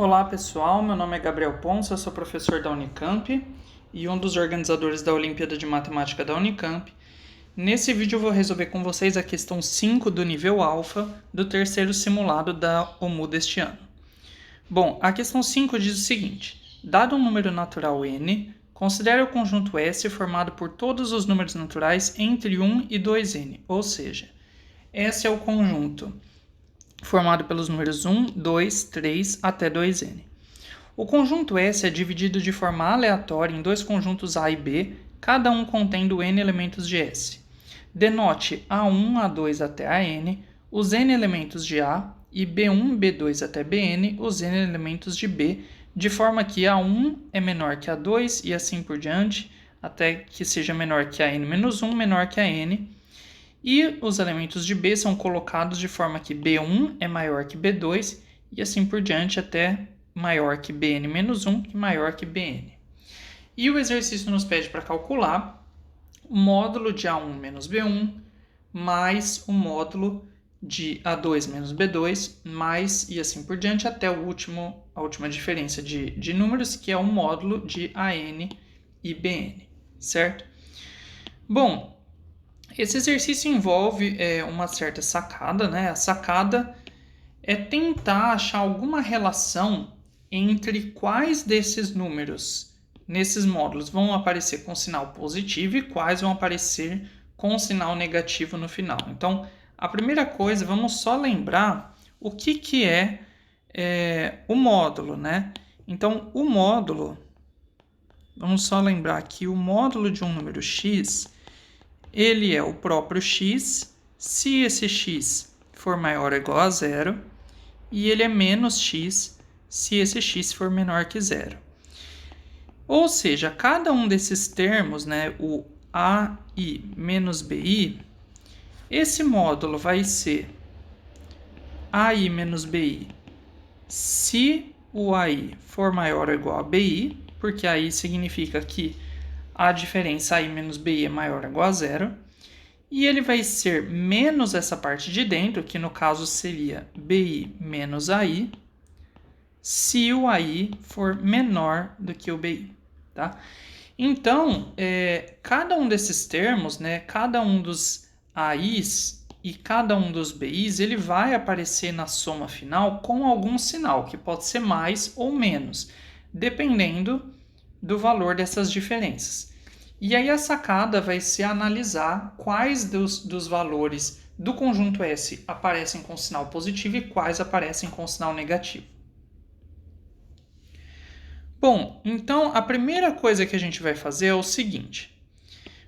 Olá pessoal, meu nome é Gabriel Ponce, eu sou professor da Unicamp e um dos organizadores da Olimpíada de Matemática da Unicamp. Nesse vídeo eu vou resolver com vocês a questão 5 do nível alfa do terceiro simulado da OMU deste ano. Bom, a questão 5 diz o seguinte: dado um número natural n, considere o conjunto S formado por todos os números naturais entre 1 e 2n, ou seja, S é o conjunto formado pelos números 1, 2, 3 até 2n. O conjunto S é dividido de forma aleatória em dois conjuntos A e B, cada um contendo n elementos de S. Denote A1, A2 até AN os n elementos de A e B1, B2 até Bn os n elementos de B, de forma que A1 é menor que A2 e assim por diante, até que seja menor que AN-1, menor que AN. E os elementos de B são colocados de forma que B1 é maior que B2 e assim por diante até maior que Bn-1 e maior que Bn. E o exercício nos pede para calcular o módulo de A1 menos B1 mais o módulo de A2 menos B2 mais e assim por diante até a última diferença de números, que é o módulo de AN e Bn, certo? Bom, esse exercício envolve uma certa sacada, né? A sacada é tentar achar alguma relação entre quais desses números nesses módulos vão aparecer com sinal positivo e quais vão aparecer com sinal negativo no final. Então, a primeira coisa, vamos só lembrar o que é o módulo, né? Então, o módulo, vamos só lembrar que o módulo de um número x, ele é o próprio x, se esse x for maior ou igual a zero, e ele é menos x, se esse x for menor que zero. Ou seja, cada um desses termos, né, o AI menos BI, esse módulo vai ser AI menos BI se o AI for maior ou igual a BI, porque AI significa que a diferença AI menos BI é maior ou igual a zero, e ele vai ser menos essa parte de dentro, que no caso seria BI menos AI, se o AI for menor do que o BI, tá? Então, cada um desses termos, né, cada um dos AIs e cada um dos BIs, ele vai aparecer na soma final com algum sinal, que pode ser mais ou menos, dependendo do valor dessas diferenças. E aí a sacada vai ser analisar quais dos valores do conjunto S aparecem com sinal positivo e quais aparecem com sinal negativo. Bom, então a primeira coisa que a gente vai fazer é o seguinte.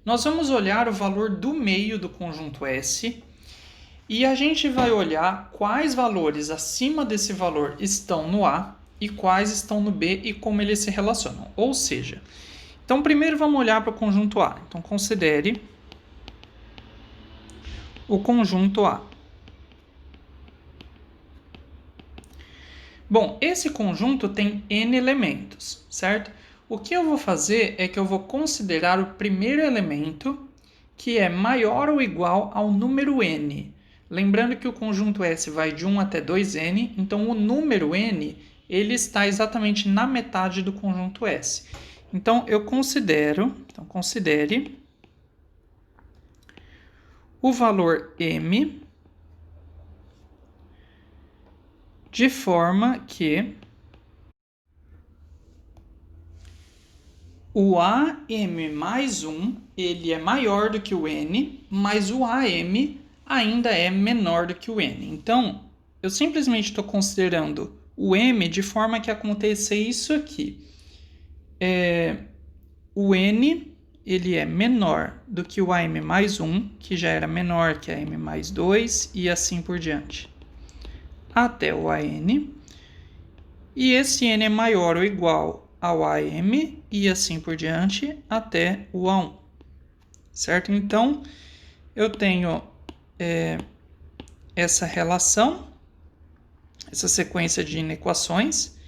Nós vamos olhar o valor do meio do conjunto S e a gente vai olhar quais valores acima desse valor estão no A e quais estão no B e como eles se relacionam. Ou seja, então primeiro vamos olhar para o conjunto A. Então considere o conjunto A. Bom, esse conjunto tem n elementos, certo? O que eu vou fazer é que eu vou considerar o primeiro elemento, que é maior ou igual ao número n. Lembrando que o conjunto S vai de 1 até 2n, então o número n ele está exatamente na metade do conjunto S. Então, considere o valor m de forma que o AM mais 1 ele é maior do que o N, mas o AM ainda é menor do que o N. Então, eu simplesmente estou considerando o M de forma que aconteça isso aqui. O N ele é menor do que o AM mais 1, que já era menor que a AM mais 2, e assim por diante, até o AN, e esse N é maior ou igual ao AM, e assim por diante, até o A1, certo? Então, eu tenho essa relação, essa sequência de inequações,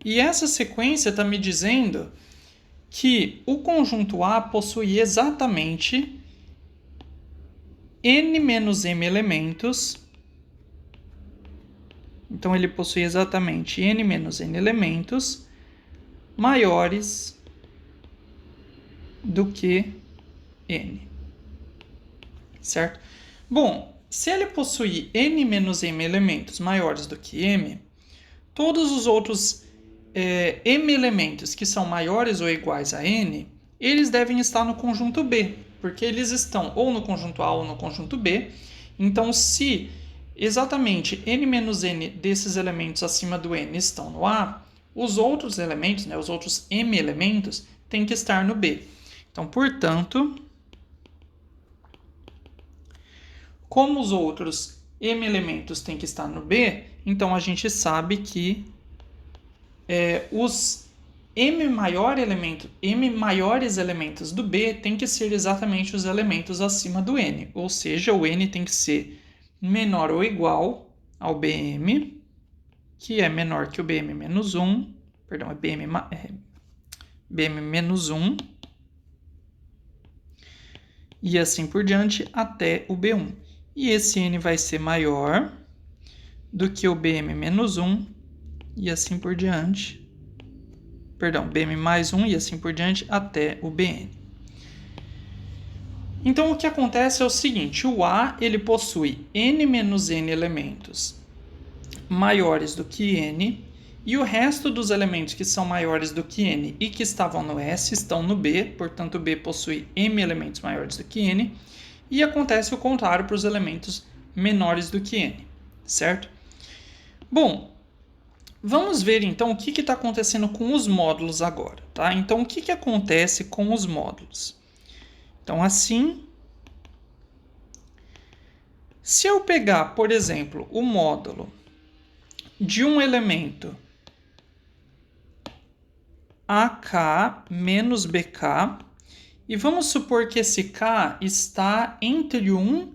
e essa sequência está me dizendo que o conjunto A possui exatamente n menos m elementos Então, ele possui exatamente n menos n elementos maiores do que n, certo? Bom, se ele possui n menos m elementos maiores do que m, todos os outros m elementos que são maiores ou iguais a n, eles devem estar no conjunto B, porque eles estão ou no conjunto A ou no conjunto B. Então, se exatamente n menos n desses elementos acima do n estão no A, os outros elementos, os outros m elementos, têm que estar no B. Então, portanto, como os outros m elementos têm que estar no B, então a gente sabe que os m maiores elementos do B têm que ser exatamente os elementos acima do n, ou seja, o n tem que ser menor ou igual ao Bm, que é menor que o Bm menos 1, perdão, é Bm menos 1, e assim por diante até o B1. E esse n vai ser maior do que o Bm menos 1, e assim por diante. Perdão, Bm mais 1 e assim por diante até o Bn. Então, o que acontece é o seguinte, o A ele possui n menos n elementos maiores do que n, e o resto dos elementos que são maiores do que n e que estavam no S estão no B, portanto, o B possui m elementos maiores do que n, e acontece o contrário para os elementos menores do que n, certo? Bom, vamos ver então o que está acontecendo com os módulos agora, tá? Então, o que acontece com os módulos? Então, assim, se eu pegar, por exemplo, o módulo de um elemento AK menos BK, e vamos supor que esse K está entre 1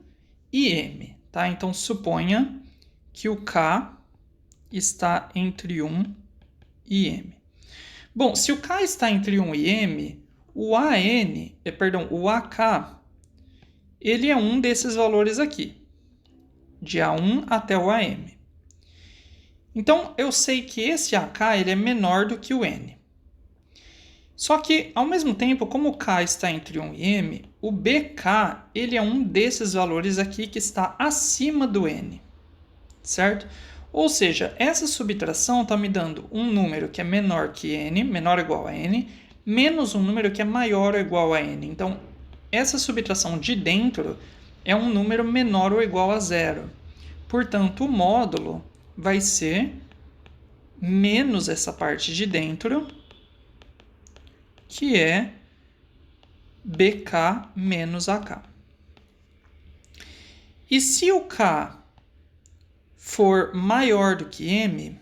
e M, tá? Então, suponha que o K está entre 1 e M. Bom, se o K está entre 1 e M, o AK, ele é um desses valores aqui, de A1 até o AM. Então, eu sei que esse AK ele é menor do que o N. Só que, ao mesmo tempo, como o K está entre 1 e M, o BK ele é um desses valores aqui que está acima do N, certo? Ou seja, essa subtração está me dando um número que é menor que N, menor ou igual a N, menos um número que é maior ou igual a N. Então, essa subtração de dentro é um número menor ou igual a zero. Portanto, o módulo vai ser menos essa parte de dentro, que é BK menos AK. E se o K for maior do que M,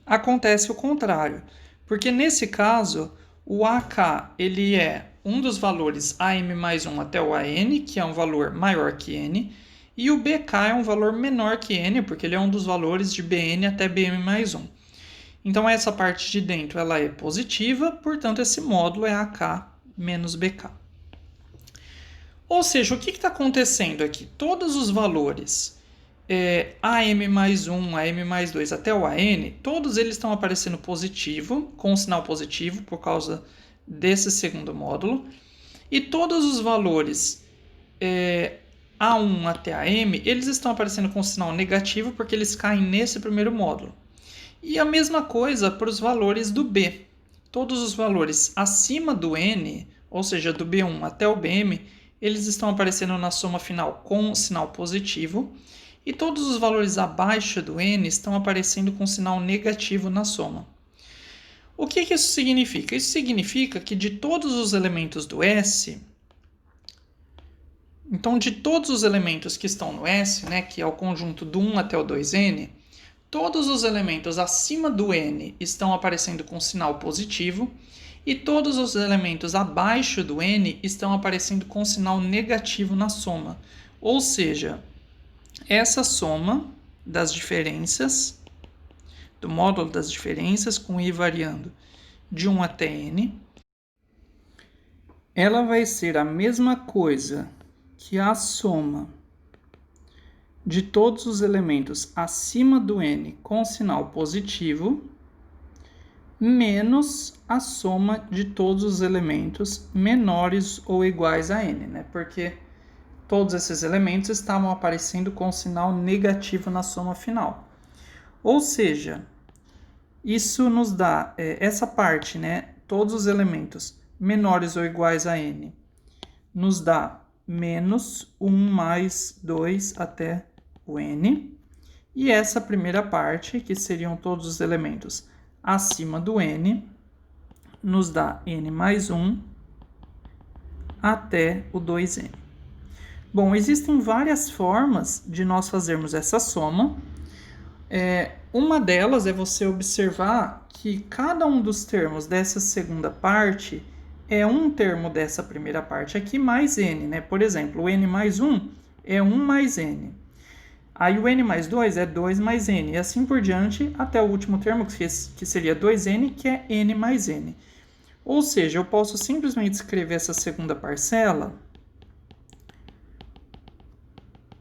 acontece o contrário. Porque nesse caso, o AK ele é um dos valores AM mais 1 até o AN, que é um valor maior que N, e o BK é um valor menor que N, porque ele é um dos valores de BN até BM mais 1. Então, essa parte de dentro ela é positiva, portanto, esse módulo é AK menos BK. Ou seja, o que está acontecendo aqui? Todos os valores AM mais 1, AM mais 2 até o AN, todos eles estão aparecendo positivo, com um sinal positivo por causa desse segundo módulo. E todos os valores A1 até AM, eles estão aparecendo com um sinal negativo porque eles caem nesse primeiro módulo. E a mesma coisa para os valores do B. Todos os valores acima do N, ou seja, do B1 até o BM, eles estão aparecendo na soma final com sinal positivo. E todos os valores abaixo do N estão aparecendo com sinal negativo na soma. O que isso significa? Isso significa que de todos os elementos do S, então de todos os elementos que estão no S, que é o conjunto do 1 até o 2N, todos os elementos acima do N estão aparecendo com sinal positivo e todos os elementos abaixo do N estão aparecendo com sinal negativo na soma. Ou seja, essa soma das diferenças, do módulo das diferenças com I variando de 1 até N, ela vai ser a mesma coisa que a soma de todos os elementos acima do n com sinal positivo, menos a soma de todos os elementos menores ou iguais a n, né? Porque todos esses elementos estavam aparecendo com sinal negativo na soma final. Ou seja, isso nos dá essa parte, né? Todos os elementos menores ou iguais a n, nos dá menos 1 mais 2 até o n. E essa primeira parte, que seriam todos os elementos acima do n, nos dá n mais 1 até o 2n. Bom, existem várias formas de nós fazermos essa soma. Uma delas é você observar que cada um dos termos dessa segunda parte é um termo dessa primeira parte aqui mais n, né? Por exemplo, o n mais 1 é 1 mais n. Aí o n mais 2 é 2 mais n, e assim por diante, até o último termo, que seria 2n, que é n mais n. Ou seja, eu posso simplesmente escrever essa segunda parcela.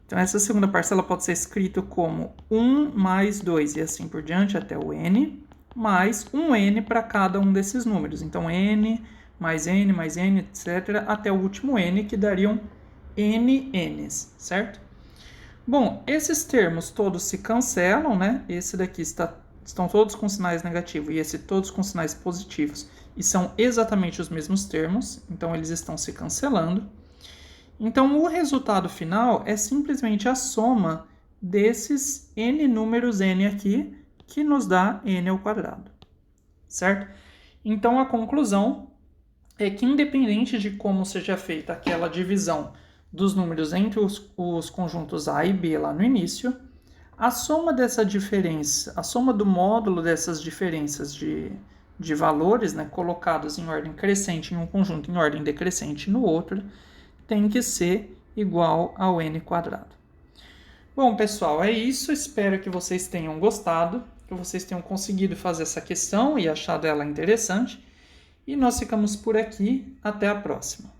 Então, essa segunda parcela pode ser escrita como 1 mais 2, e assim por diante, até o n, mais 1n para cada um desses números. Então, n, mais n, etc., até o último n, que dariam n's, certo? Bom, esses termos todos se cancelam, né? Esse daqui estão todos com sinais negativos e esse todos com sinais positivos. E são exatamente os mesmos termos, então eles estão se cancelando. Então, o resultado final é simplesmente a soma desses n números n aqui, que nos dá n ao quadrado, certo? Então, a conclusão é que, independente de como seja feita aquela divisão dos números entre os conjuntos A e B lá no início, a soma dessa diferença, a soma do módulo dessas diferenças de valores, né, colocados em ordem crescente em um conjunto, em ordem decrescente no outro, tem que ser igual ao n quadrado. Bom, pessoal, é isso. Espero que vocês tenham gostado, que vocês tenham conseguido fazer essa questão e achado ela interessante. E nós ficamos por aqui. Até a próxima.